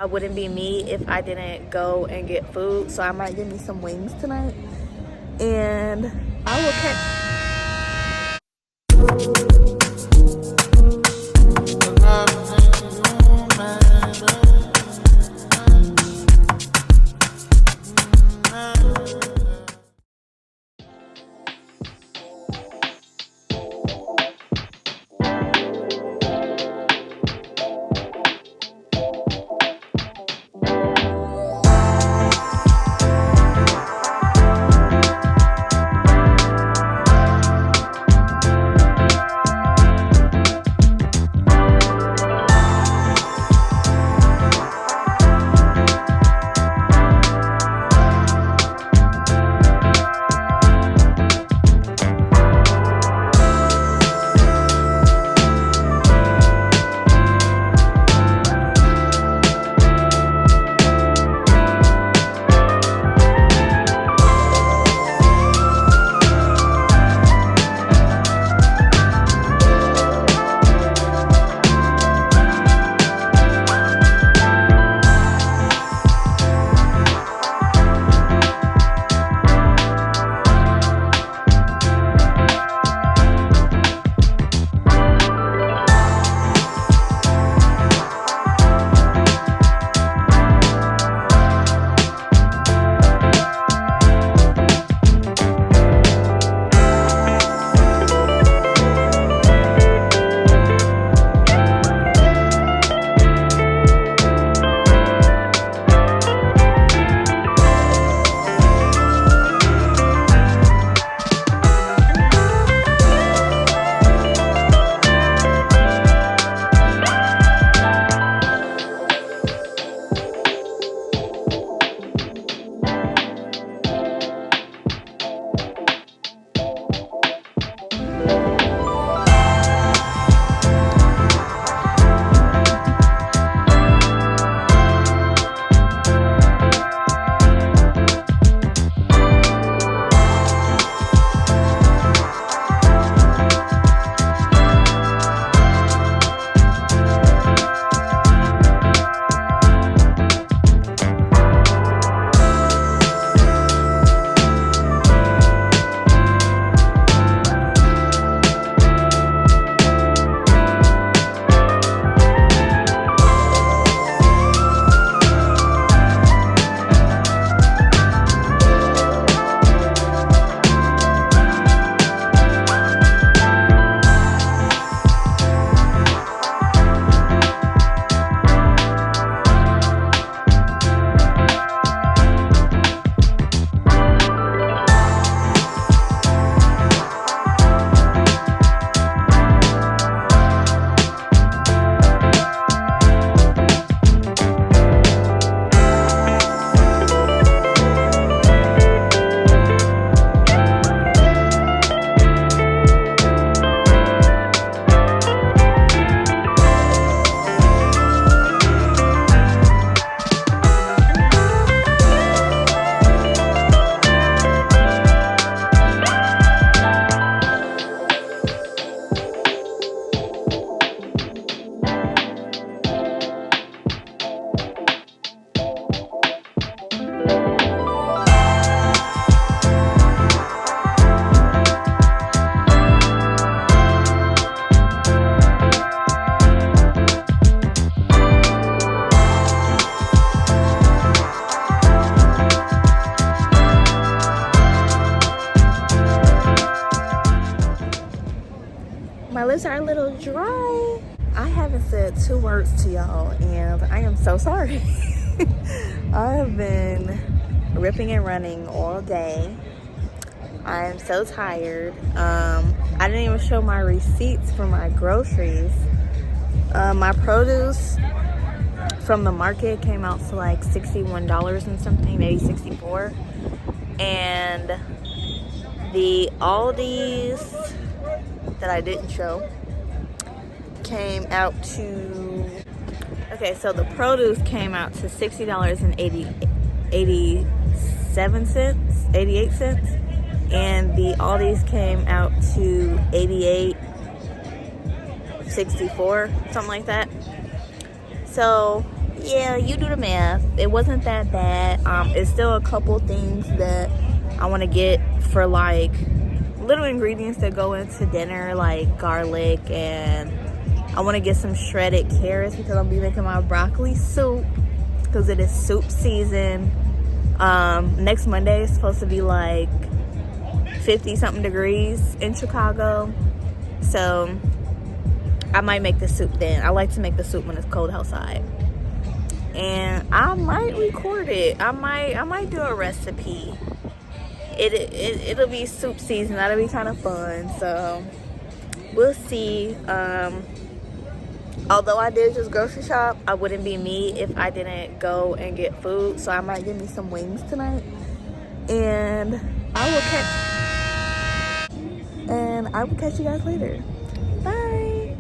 I wouldn't be me if I didn't go and get food. So I might get me some wings tonight. And I will catch my lips are a little dry. I haven't said 2 words to y'all and I am so sorry. I have been ripping and running all day. I am so tired. I didn't even show my receipts for my groceries. My produce from the market came out to like $61 and something, maybe 64. And the Aldi's that I didn't show came out to, okay, so the produce came out to $60.88, and the Aldi's came out to $88.64, something like that. So yeah, you do the math. It wasn't that bad. It's still a couple things that I want to get for like little ingredients that go into dinner, like garlic, and I want to get some shredded carrots because I'll be making my broccoli soup because it is soup season. Next Monday is supposed to be like 50 something degrees in Chicago, so I might make the soup then. I like to make the soup when it's cold outside, and I might record it. I might do a recipe. It'll be soup season. That'll be kind of fun, so we'll see. Although I did just grocery shop, I wouldn't be me if I didn't go and get food, so I might get me some wings tonight, and I will catch you guys later. Bye.